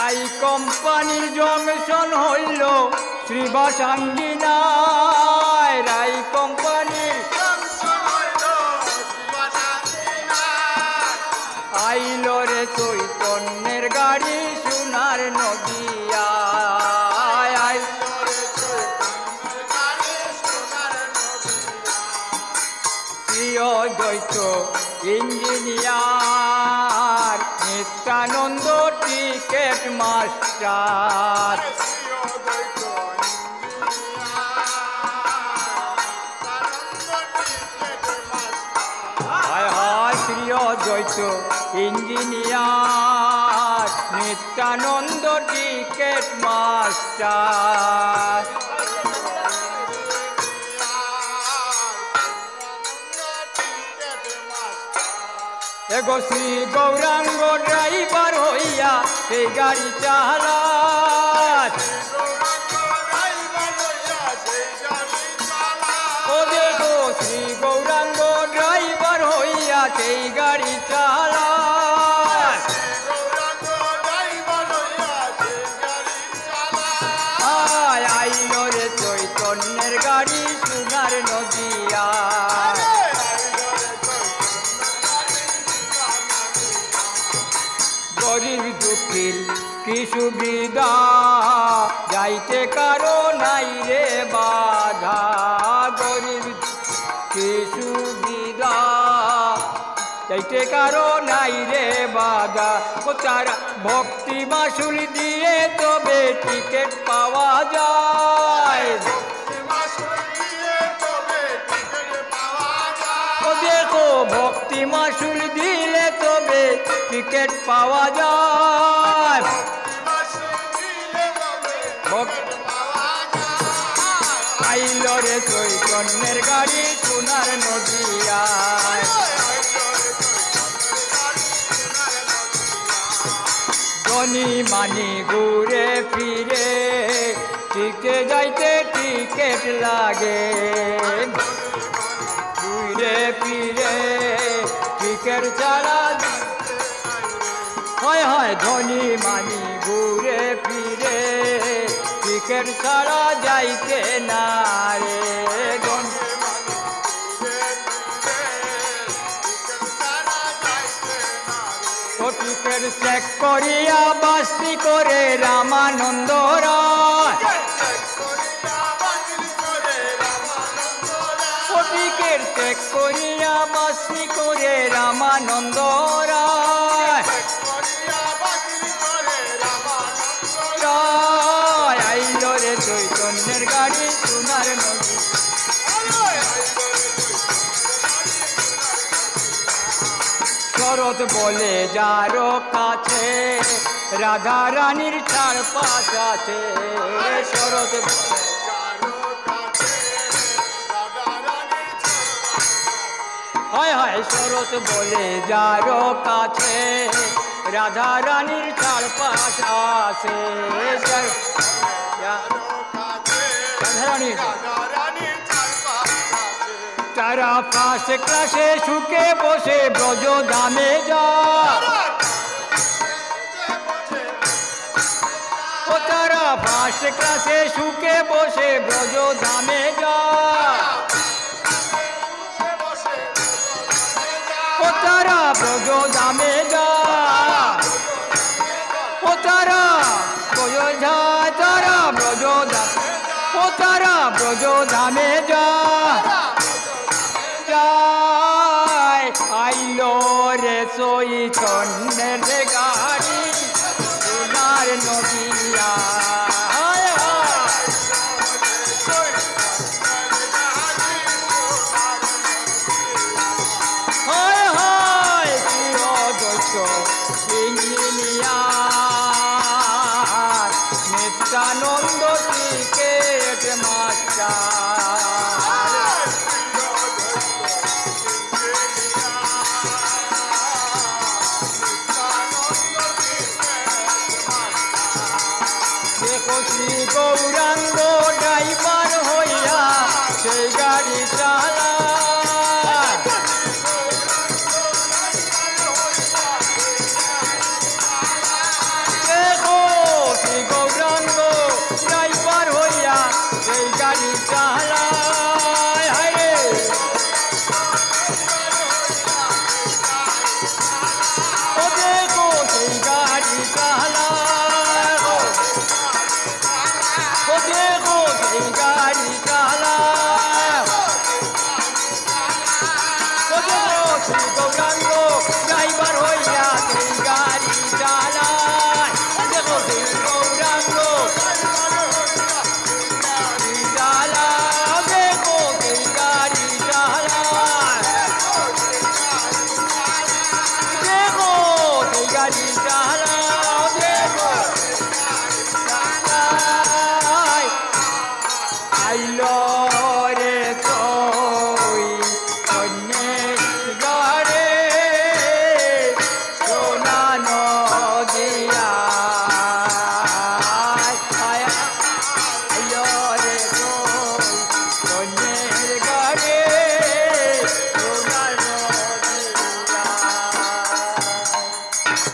রাই কোম্পানির জংশন হইল শ্রীবাসাঙ্গিনায়, রাই কোম্পানির আইল রে চৈতন্যের গাড়ি সোনার নদিয়া, প্রিয় দ্বৈত ইঞ্জিনিয়ার নিত্যানন্দ টিকেট মাস্টার, হায় হায় প্রিয় দ্বৈত ইঞ্জিনিয়ার নিত্যানন্দ টিকেট মাস্টার। এগো শ্রী গৌরাঙ্গ ড্রাইভার হইয়া সেই গাড়ি চালায়, ও দেখো শ্রী গৌরাঙ্গ ড্রাইভার হইয়া সেই গাড়ি চালায়, আইল রে চৈতন্যের গাড়ি সোনার নদিয়া, গরিব দুঃখীর কি সুবিধা যাইতে কারো নাই রে বাধা, গরিব কি সুবিধা যাইতে কারো নাই রে বাধা, ও তারা ভক্তি মাসুল দিয়ে তবে টিকিট পাওয়া যায়, ও দেখো ভক্তি মাসুল দিলে তবে টিকিট পাওয়া যায়, আইল রে চৈতন্যের গাড়ি সোনার নদিয়ায়, ধনী মানি ঘুরে ফিরে টিকে যাইতে টিকিট লাগে, ঘুরে ফিরে টিকিট ছাড়া, হয় হয় ধনী মানি ঘুরে ফিরে টিকিট ছাড়া যাইতে না রে, টিকিট চেক করিয়া বাস্তি করে রামানন্দ রায়, টিকিট চেক করিয়া বাস্তি করে রামানন্দ রায়, আইল রে চৈতন্যের গাড়ি সোনার নদী, শরৎ বলে যারো কাছে রাধা রানীর চার পাশ আছে, শরৎ হায় হায় শরৎ বলে যারো কাছে রাধা রানীর চার পাশ আছে, তারা ফার্স্ট ক্লাসে সুখে বসে ব্রজ ধামে যায়, ও তারা ফার্স্ট ক্লাসে সুখে বসে ব্রজ ধামে যায়, ও তারা ব্রজ ধামে যায়, ও তারা ব্রজ যায়, তারা ব্রজ ধাম, ও তারা ব্রজ ধামে যায়, আইল রে চৈতন্যের গাড়ি সোনার নদিয়া, হায় হায় প্রিয় দৈত ইঞ্জিনিয়ার নিত্যানন্দ টিকেট মাস্টার।